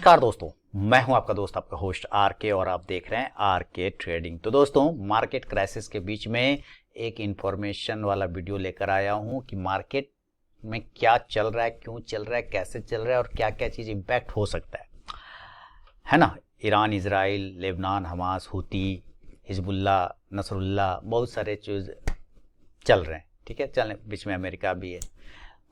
नमस्कार दोस्तों, मैं हूं आपका दोस्त, आपका होस्ट आर के, और आप देख रहे हैं आर के ट्रेडिंग। तो दोस्तों, मार्केट क्राइसिस के बीच में एक इंफॉर्मेशन वाला वीडियो लेकर आया हूं कि मार्केट में क्या चल रहा है, क्यों चल रहा है, कैसे चल रहा है और क्या क्या चीज़ इम्पैक्ट हो सकता है ना। ईरान, इजराइल, लेबनान, हमास, हुती, हिजबुल्ला, नसरुल्ला, बहुत सारे चीज़ चल रहे हैं। ठीक है, चलने बीच में अमेरिका भी है,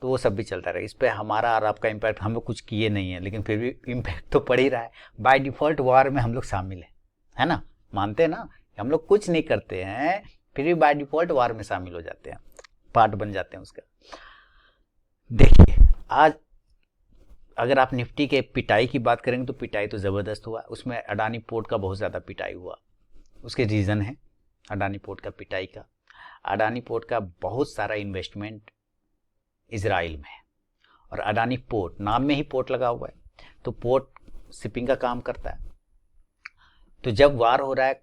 तो वो सब भी चलता रहे। इस पे हमारा और आपका इम्पैक्ट, हम लोग कुछ किए नहीं है लेकिन फिर भी इम्पैक्ट तो पड़ ही रहा है। बाय डिफ़ॉल्ट वार में हम लोग शामिल है ना, मानते हैं ना। हम लोग कुछ नहीं करते हैं फिर भी बाय डिफ़ॉल्ट वार में शामिल हो जाते हैं, पार्ट बन जाते हैं उसका। देखिए, आज अगर आप निफ्टी के पिटाई की बात करेंगे तो पिटाई तो ज़बरदस्त हुआ। उसमें अडानी पोर्ट का बहुत ज़्यादा पिटाई हुआ। उसके रीज़न है अडानी पोर्ट का पिटाई का। अडानी पोर्ट का बहुत सारा इन्वेस्टमेंट इजराइल में है, और अडानी पोर्ट, नाम में ही पोर्ट लगा हुआ है, तो पोर्ट शिपिंग का काम करता है। तो जब वार हो रहा है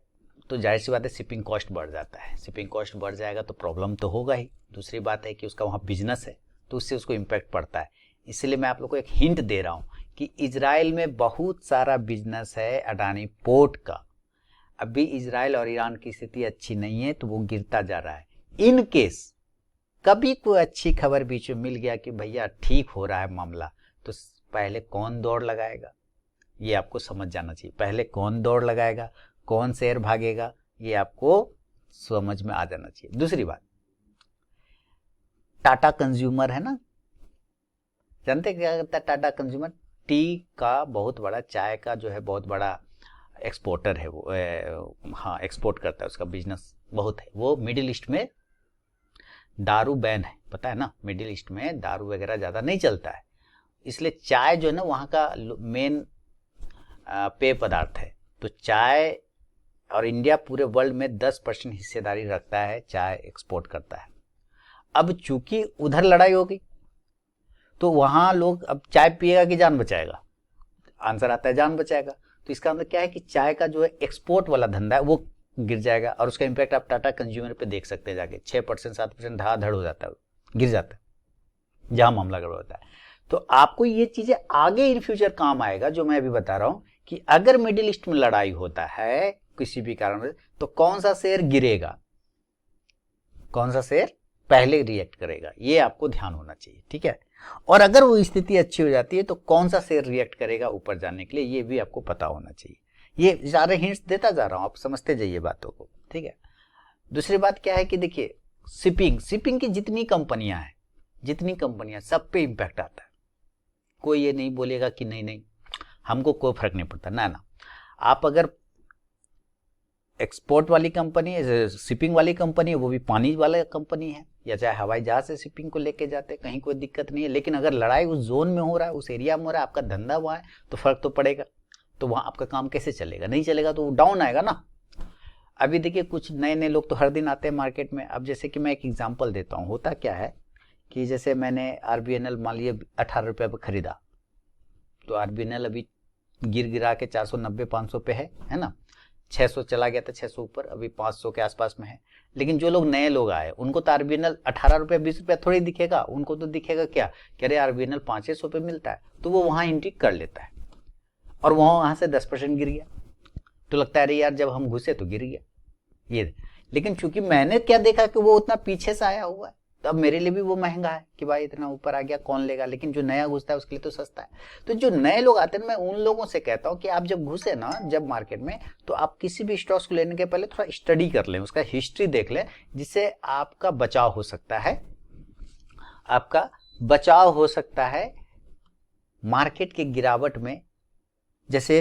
तो जाहिर सी बात है शिपिंग कॉस्ट बढ़ जाता है। शिपिंग कॉस्ट बढ़ जाएगा तो प्रॉब्लम तो होगा ही। दूसरी बात है कि उसका वहाँ बिजनेस है तो उससे उसको इम्पैक्ट पड़ता है। इसलिए मैं आप लोग को एक हिंट दे रहा हूँ कि इजराइल में बहुत सारा बिजनेस है अडानी पोर्ट का। अभी इजराइल और ईरान की स्थिति अच्छी नहीं है तो वो गिरता जा रहा है। इन केस कभी कोई अच्छी खबर बीच में मिल गया कि भैया ठीक हो रहा है मामला, तो पहले कौन दौड़ लगाएगा, ये आपको समझ जाना चाहिए। पहले कौन दौड़ लगाएगा, कौन शेयर भागेगा, ये आपको समझ में आ जाना चाहिए। दूसरी बात, टाटा कंज्यूमर है ना, जानते क्या करता है टाटा कंज्यूमर? टी का बहुत बड़ा, चाय का जो है बहुत बड़ा एक्सपोर्टर है वो, हाँ एक्सपोर्ट करता है, उसका बिजनेस बहुत है। वो मिडिल ईस्ट में दारू बैन है, पता है ना, मिडिल ईस्ट में दारू वगैरह ज़्यादा नहीं चलता है, इसलिए चाय जो है ना वहाँ का मेन पेय पदार्थ है। तो चाय, और इंडिया पूरे वर्ल्ड में 10% हिस्सेदारी रखता है, चाय एक्सपोर्ट करता है। अब चूंकि उधर लड़ाई हो गई तो वहाँ लोग अब चाय पिएगा कि जान बचाएगा? आंसर आता है जान बचाएगा। तो इसका मतलब क्या है कि चाय का जो है एक्सपोर्ट वाला धंधा है वो गिर जाएगा, और उसका इम्पैक्ट आप टाटा कंज्यूमर पे देख सकते हैं। जाके 6% 7% धड़ाधड़ हो जाता है, गिर जाता है जहां मामला गड़बड़ होता है। तो आपको ये चीजें आगे इन फ्यूचर काम आएगा, जो मैं अभी बता रहा हूं कि अगर मिडिल ईस्ट में लड़ाई होता है किसी भी कारण से, तो कौन सा शेयर गिरेगा, कौन सा शेयर पहले रिएक्ट करेगा, ये आपको ध्यान होना चाहिए। ठीक है, और अगर वो स्थिति अच्छी हो जाती है तो कौन सा शेयर रिएक्ट करेगा ऊपर जाने के लिए, ये भी आपको पता होना चाहिए। ये सारे हिंट्स देता जा रहा हूं, आप समझते जाइए बातों को। ठीक है, दूसरी बात क्या है कि देखिए, शिपिंग की जितनी कंपनियां हैं, सब पे इंपैक्ट आता है। कोई ये नहीं बोलेगा कि नहीं हमको कोई फर्क नहीं पड़ता, ना। आप अगर एक्सपोर्ट वाली कंपनी है, शिपिंग वाली कंपनी है, वो भी पानी वाला कंपनी है, या चाहे हवाई जहाज से शिपिंग को लेके जाते, कहीं कोई दिक्कत नहीं है। लेकिन अगर लड़ाई उस जोन में हो रहा है, उस एरिया में हो रहा है, आपका धंधा वहाँ है, तो फर्क तो पड़ेगा। तो वहाँ आपका काम कैसे चलेगा? नहीं चलेगा तो डाउन आएगा ना। अभी देखिए, कुछ नए नए लोग तो हर दिन आते हैं मार्केट में। अब जैसे कि मैं एक एग्जांपल देता हूँ, होता क्या है कि जैसे मैंने RBNL मान लिया 18 रुपये पर खरीदा, तो RBNL अभी गिरा के 490 500 पे है ना। 600 चला गया था, 600 ऊपर, अभी 500 के आसपास में है। लेकिन जो लोग नए लोग आए उनको तो RBNL 18 रुपये 20 रुपया थोड़ी दिखेगा, उनको तो दिखेगा क्या कि अरे RBNL 500 पे मिलता है, तो वो वहाँ एंट्री कर लेता है, और वहाँ से 10% गिर गया, तो लगता है अरे यार जब हम घुसे तो गिर गया ये। लेकिन चूंकि मैंने क्या देखा कि वो उतना पीछे से आया हुआ है, तो अब मेरे लिए भी वो महंगा है कि भाई इतना ऊपर आ गया कौन लेगा। लेकिन जो नया घुसता है उसके लिए तो सस्ता है। तो जो नए लोग आते हैं, मैं उन लोगों से कहता हूँ कि आप जब घुसे ना, जब मार्केट में, तो आप किसी भी स्टॉक्स को लेने के पहले थोड़ा स्टडी कर लें, उसका हिस्ट्री देख लें, जिससे आपका बचाव हो सकता है। आपका बचाव हो सकता है मार्केट के गिरावट में। जैसे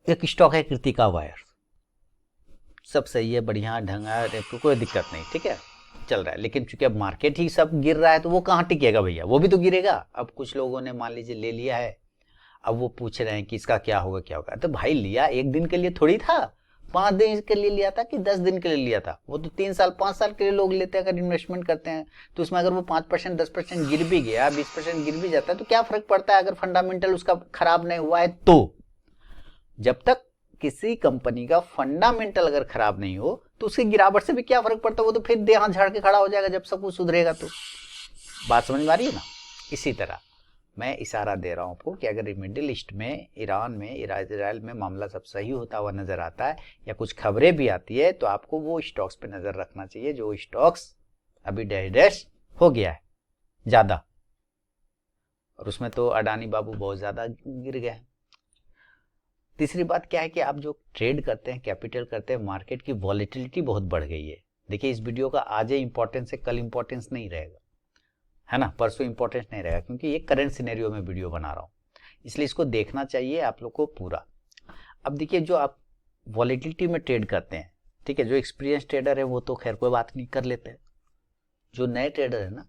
एक स्टॉक है कृतिका वायर, सब सही है, बढ़िया ढंगा, कोई दिक्कत नहीं, ठीक है, चल रहा है। लेकिन चूंकि अब मार्केट ही सब गिर रहा है तो वो कहाँ टिकेगा भैया, वो भी तो गिरेगा। अब कुछ लोगों ने मान लीजिए ले लिया है, अब वो पूछ रहे हैं कि इसका क्या होगा। तो भाई लिया एक दिन के लिए थोड़ी था, 5 दिन के लिए लिया था कि 10 दिन के लिए लिया था? वो तो 3 साल 5 साल के लिए लोग लेते हैं अगर इन्वेस्टमेंट करते हैं। तो उसमें अगर वो 5% 10% गिर भी गया, 20% गिर भी जाता है, तो क्या फर्क पड़ता है अगर फंडामेंटल उसका खराब नहीं हुआ है तो? जब तक किसी कंपनी का फंडामेंटल अगर खराब नहीं हो तो उसकी गिरावट से भी क्या फर्क पड़ता है? वो तो फिर देह झाड़ के खड़ा हो जाएगा जब सब कुछ सुधरेगा। तो बात समझ में आ रही है ना? इसी तरह मैं इशारा दे रहा हूँ आपको कि अगर मिडिल ईस्ट में, ईरान में, इजराइल में मामला सब सही होता हुआ नजर आता है या कुछ खबरें भी आती है, तो आपको वो स्टॉक्स पे नजर रखना चाहिए जो स्टॉक्स अभी डैश हो गया है ज्यादा, और उसमें तो अडानी बाबू बहुत ज्यादा गिर गए हैं। तीसरी बात क्या है कि आप जो ट्रेड करते हैं, कैपिटल करते हैं, मार्केट की वॉलेटिलिटी बहुत बढ़ गई है। देखिए इस वीडियो का आज ही इंपॉर्टेंस है, कल इंपॉर्टेंस नहीं रहेगा, है ना, परसों इंपॉर्टेंस नहीं रहेगा, क्योंकि ये करंट सिनेरियो में वीडियो बना रहा हूँ, इसलिए इसको देखना चाहिए आप लोग को पूरा। अब देखिए जो आप वॉलेटिलिटी में ट्रेड करते हैं, ठीक है, जो एक्सपीरियंस ट्रेडर है वो तो खैर कोई बात नहीं, कर लेते हैं। जो नए ट्रेडर है ना,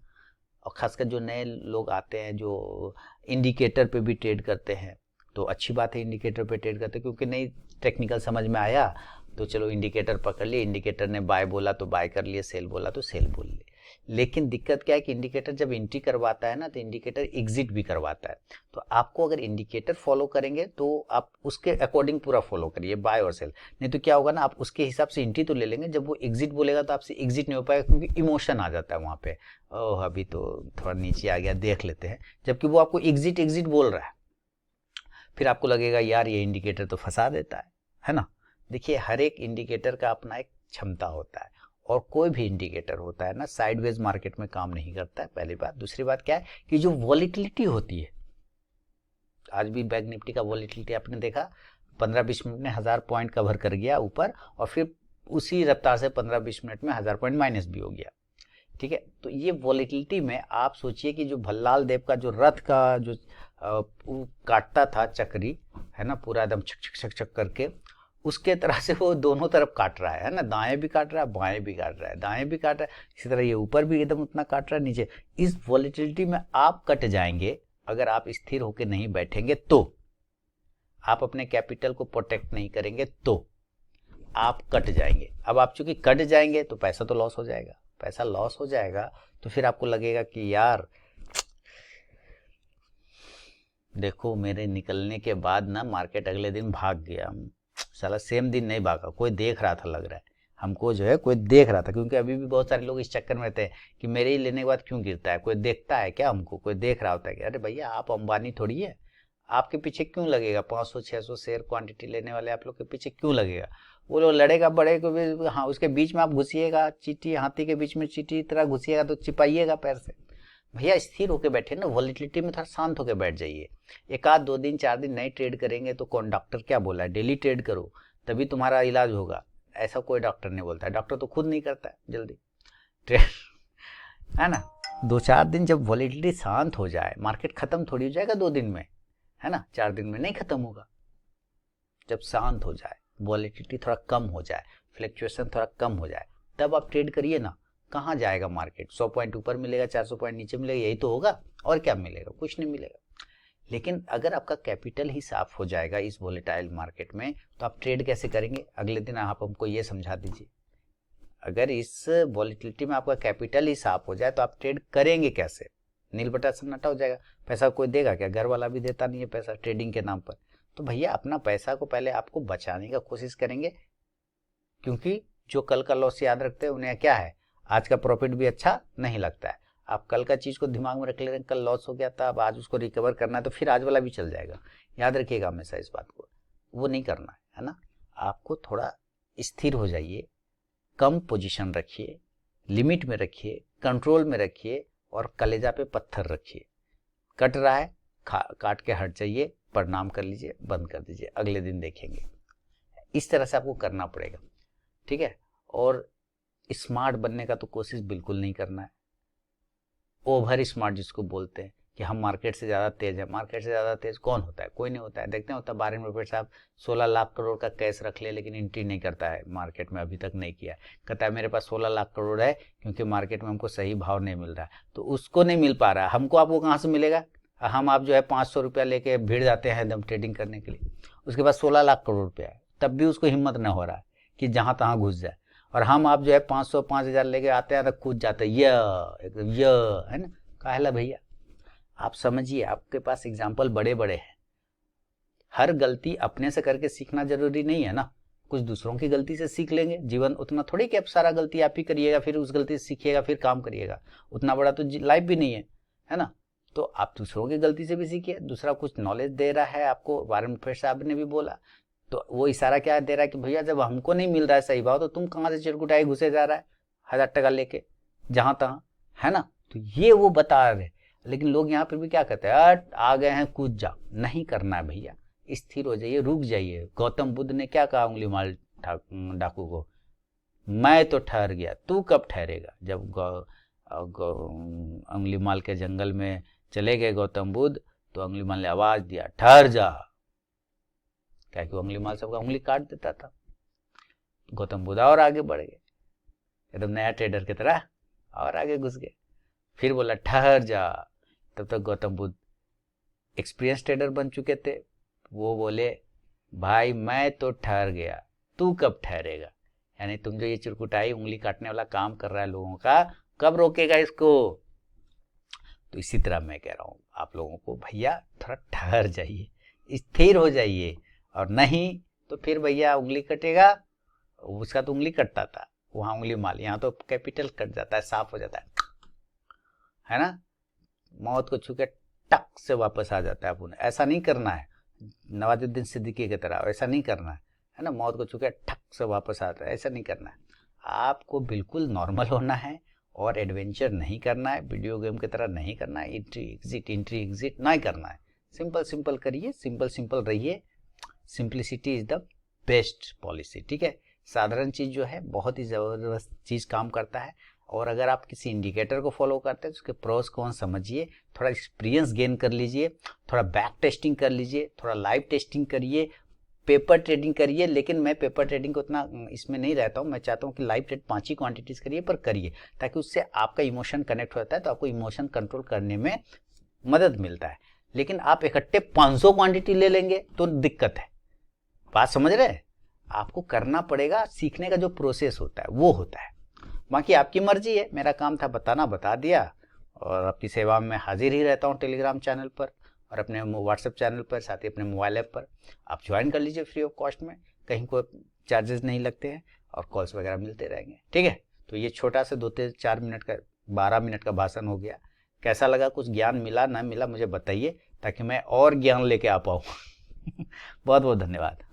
और खासकर जो नए लोग आते हैं जो इंडिकेटर पे भी ट्रेड करते हैं, तो अच्छी बात है इंडिकेटर पे ट्रेड करते हैं, क्योंकि नई टेक्निकल समझ में आया तो चलो इंडिकेटर पकड़ लिए, इंडिकेटर ने बाय बोला तो बाय कर लिए, सेल बोला तो सेल बोल लिए। लेकिन दिक्कत क्या है कि इंडिकेटर जब एंट्री करवाता है ना, तो इंडिकेटर एग्जिट भी करवाता है। तो आपको अगर इंडिकेटर फॉलो करेंगे तो आप उसके अकॉर्डिंग पूरा फॉलो करिए, बाय और सेल। नहीं तो क्या होगा ना, आप उसके हिसाब से एंट्री तो ले लेंगे, जब वो एग्जिट बोलेगा तो आपसे एग्जिट नहीं हो पाएगा, क्योंकि इमोशन आ जाता है वहां पे, ओह अभी तो थोड़ा नीचे आ गया, देख लेते हैं, जबकि वो आपको एग्जिट एग्जिट बोल रहा है। फिर आपको लगेगा यार ये इंडिकेटर तो फंसा देता है ना। देखिए हर एक इंडिकेटर का अपना एक क्षमता होता है, और कोई भी इंडिकेटर होता है ना साइडवेज मार्केट में काम नहीं करता है, पहली बात। दूसरी बात क्या है कि जो वॉलेटिलिटी होती है, आज भी बैंक निफ्टी का वॉलेटिलिटी आपने देखा 15-20 मिनट में 1000 पॉइंट कवर कर गया ऊपर, और फिर उसी रफ्तार से 15-20 मिनट में 1000 पॉइंट माइनस भी हो गया, ठीक है। तो ये वॉलेटिलिटी में आप सोचिए कि जो भल्लाल देव का जो रथ का जो काटता था चक्री, है ना, पूरा एकदम छक छक छक छक करके, उसके तरह से वो दोनों तरफ काट रहा है ना, दाएं भी काट रहा है, बाएं भी काट रहा है, दाएं भी काट रहा है, इसी तरह ये ऊपर भी एकदम उतना काट रहा है, नीचे। इस वॉलेटिलिटी में आप कट जाएंगे अगर आप स्थिर होकर नहीं बैठेंगे, तो आप अपने कैपिटल को प्रोटेक्ट नहीं करेंगे तो आप कट जाएंगे। अब आप चूंकि कट जाएंगे तो पैसा तो लॉस हो जाएगा, पैसा लॉस हो जाएगा तो फिर आपको लगेगा कि यार देखो मेरे निकलने के बाद ना मार्केट अगले दिन भाग गया, साला सेम दिन नहीं भागा, कोई देख रहा था, लग रहा है हमको जो है कोई देख रहा था, क्योंकि अभी भी बहुत सारे लोग इस चक्कर में थे कि मेरे ही लेने के बाद क्यों गिरता है, कोई देखता है क्या हमको, कोई देख रहा होता है क्या? अरे भैया आप अंबानी थोड़ी है, आपके पीछे क्यों लगेगा? 500-600 शेयर क्वांटिटी लेने वाले आप लोग के पीछे क्यों लगेगा? वो लोग लड़ेगा बड़े को भी, हाँ उसके बीच में आप घुसिएगा, चींटी हाथी के बीच में चींटी तरह घुसिएगा तो चिपाइएगा पैर से। भैया स्थिर होकर बैठे ना, वॉलेटिलिटी में थोड़ा शांत होकर बैठ जाइए। एक आध 2 दिन 4 दिन नहीं ट्रेड करेंगे तो कौन, डॉक्टर क्या बोला है डेली ट्रेड करो तभी तुम्हारा इलाज होगा, ऐसा कोई डॉक्टर नहीं बोलता है, डॉक्टर तो खुद नहीं करता है जल्दी ट्रेड, है ना। 2-4 दिन जब वॉलेटिलिटी शांत हो जाए, मार्केट खत्म थोड़ी हो जाएगा 2 दिन में, है ना, 4 दिन में नहीं खत्म होगा। जब शांत हो जाए, वॉलेटिलिटी थोड़ा कम हो जाए, फ्लक्चुएशन थोड़ा कम हो जाए, तब आप ट्रेड करिए ना। कहाँ जाएगा मार्केट? 100 पॉइंट ऊपर मिलेगा, 400 पॉइंट नीचे मिलेगा, यही तो होगा, और क्या मिलेगा? कुछ नहीं मिलेगा। लेकिन अगर आपका कैपिटल ही साफ हो जाएगा इस वोलेटाइल मार्केट में, तो आप ट्रेड कैसे करेंगे? अगले दिन आप हमको ये समझा दीजिए। अगर इस वॉलेटिलिटी में आपका कैपिटल ही साफ हो जाए तो आप ट्रेड करेंगे कैसे? नील बटा सन्नाटा हो जाएगा, पैसा कोई देगा क्या? घर वाला भी देता नहीं है पैसा ट्रेडिंग के नाम पर। तो भैया अपना पैसा को पहले आपको बचाने का कोशिश करेंगे, क्योंकि जो कल का लॉस याद रखते हैं उन्हें क्या है, आज का प्रॉफिट भी अच्छा नहीं लगता है। आप कल का चीज को दिमाग में रख ले रहे हैं, कल लॉस हो गया था, अब आज उसको रिकवर करना है, तो फिर आज वाला भी चल जाएगा। याद रखिएगा हमेशा इस बात को, वो नहीं करना है ना। आपको थोड़ा स्थिर हो जाइए, कम पोजीशन रखिए, लिमिट में रखिए, कंट्रोल में रखिए, और कलेजा पे पत्थर रखिए। कट रहा है काट के हट जाइए, प्रणाम कर लीजिए, बंद कर दीजिए, अगले दिन देखेंगे। इस तरह से आपको करना पड़ेगा, ठीक है। और स्मार्ट बनने का तो कोशिश बिल्कुल नहीं करना है। ओवर स्मार्ट जिसको बोलते हैं कि हम मार्केट से ज़्यादा तेज है, मार्केट से ज़्यादा तेज कौन होता है? कोई नहीं होता है। देखते हैं होता है बारेन बफेट साहब 16 लाख करोड़ का कैश रख ले, लेकिन एंट्री नहीं करता है मार्केट में, अभी तक नहीं किया है। कहता है मेरे पास 16 लाख करोड़ है क्योंकि मार्केट में हमको सही भाव नहीं मिल रहा है। तो उसको नहीं मिल पा रहा है, हमको आपको कहाँ से मिलेगा? हम आप जो है 500 रुपया लेके भीड़ जाते हैं एकदम ट्रेडिंग करने के लिए, उसके पास 16 लाख करोड़ रुपया है, तब भी उसको हिम्मत न हो रहा है कि जहाँ तहाँ घुस जाए। और हम आप जो है 500-5000 लेके आते हैं तो कूद जाते हैं, एकदम है ना। काहेला भैया? आप समझिए, आपके पास एग्जाम्पल बड़े बड़े हैं। हर गलती अपने से करके सीखना जरूरी नहीं है ना, कुछ दूसरों की गलती से सीख लेंगे। जीवन उतना थोड़ी कि अब सारा गलती आप ही करिएगा, फिर उस गलती से सीखिएगा, फिर काम करिएगा। उतना बड़ा तो लाइफ भी नहीं है, है ना। तो आप दूसरों की गलती से भी सीखिए। दूसरा कुछ नॉलेज दे रहा है आपको, वारेन बफेट साहब ने भी बोला, तो वो इशारा क्या दे रहा है कि भैया जब हमको नहीं मिल रहा है सही भाव तो तुम कहाँ से चिरकुटाई घुसे जा रहा है 1000 टका लेके जहां तहां, है ना। तो ये वो बता रहे, लेकिन लोग यहाँ पर भी क्या कहते हैं, आ गए हैं कूद जा। नहीं करना है भैया, स्थिर हो जाइए, रुक जाइए। गौतम बुद्ध ने क्या कहा उंगली माल डाकू को, मैं तो ठहर गया, तू कब ठहरेगा। जब उंगली माल के जंगल में चले गए गौतम बुद्ध, तो उंगली माल ने आवाज दिया, ठहर जा। क्या कि उंगली माल सबका उंगली काट देता था। गौतम बुद्ध और आगे बढ़ गए, एकदम नया ट्रेडर की तरह और आगे घुस गए। फिर बोला ठहर जा। तब तक गौतम बुद्ध एक्सपीरियंस ट्रेडर बन चुके थे। वो बोले, भाई मैं तो ठहर गया, तू कब ठहरेगा। यानी तुम जो ये चिरकुटाई उंगली काटने वाला काम कर रहा है लोगों का, कब रोकेगा इसको। तो इसी तरह मैं कह रहा हूं आप लोगों को, भैया थोड़ा ठहर जाइए, स्थिर हो जाइए, और नहीं तो फिर भैया उंगली कटेगा। उसका तो उंगली कटता था, वहां उंगली माल, यहाँ तो कैपिटल कट जाता है, साफ हो जाता है ना। मौत को छू के टक से वापस आ जाता है अपन। ऐसा नहीं करना है नवाजुद्दीन सिद्दीकी की तरह, ऐसा नहीं करना है ना। मौत को छू के ठक से वापस आता है, ऐसा नहीं करना है। आपको बिल्कुल नॉर्मल होना है और एडवेंचर नहीं करना है, वीडियो गेम की तरह नहीं करना है, एंट्री एग्जिट नहीं करना है। सिंपल सिंपल करिए, सिंपल सिंपल रहिए। Simplicity is the best policy, ठीक है। साधारण चीज जो है बहुत ही जबरदस्त चीज काम करता है। और अगर आप किसी इंडिकेटर को फॉलो करते हैं तो उसके प्रोस कौन समझिए, थोड़ा एक्सपीरियंस गेन कर लीजिए, थोड़ा बैक टेस्टिंग कर लीजिए, थोड़ा लाइव टेस्टिंग करिए, पेपर ट्रेडिंग करिए। लेकिन मैं पेपर ट्रेडिंग को उतना इसमें नहीं रहता हूँ। मैं चाहता हूँ कि लाइव ट्रेड 5 ही क्वांटिटीज करिए, पर करिए, ताकि उससे आपका इमोशन कनेक्ट होता है, तो आपको इमोशन कंट्रोल करने में मदद मिलता है। लेकिन आप इकट्ठे 500 क्वांटिटी ले लेंगे तो दिक्कत है। बात समझ रहे हैं। आपको करना पड़ेगा, सीखने का जो प्रोसेस होता है वो होता है। बाकी आपकी मर्जी है, मेरा काम था बताना, बता दिया। और आपकी सेवा में हाजिर ही रहता हूँ टेलीग्राम चैनल पर और अपने व्हाट्सएप चैनल पर, साथ ही अपने मोबाइल ऐप पर। आप ज्वाइन कर लीजिए फ्री ऑफ कॉस्ट में, कहीं कोई चार्जेस नहीं लगते हैं और कॉल्स वगैरह मिलते रहेंगे, ठीक है। तो ये छोटा सा 2-4 मिनट का 12 मिनट का भाषण हो गया। कैसा लगा, कुछ ज्ञान मिला ना मिला मुझे बताइए, ताकि मैं और ज्ञान लेके आ पाऊँ। बहुत बहुत धन्यवाद।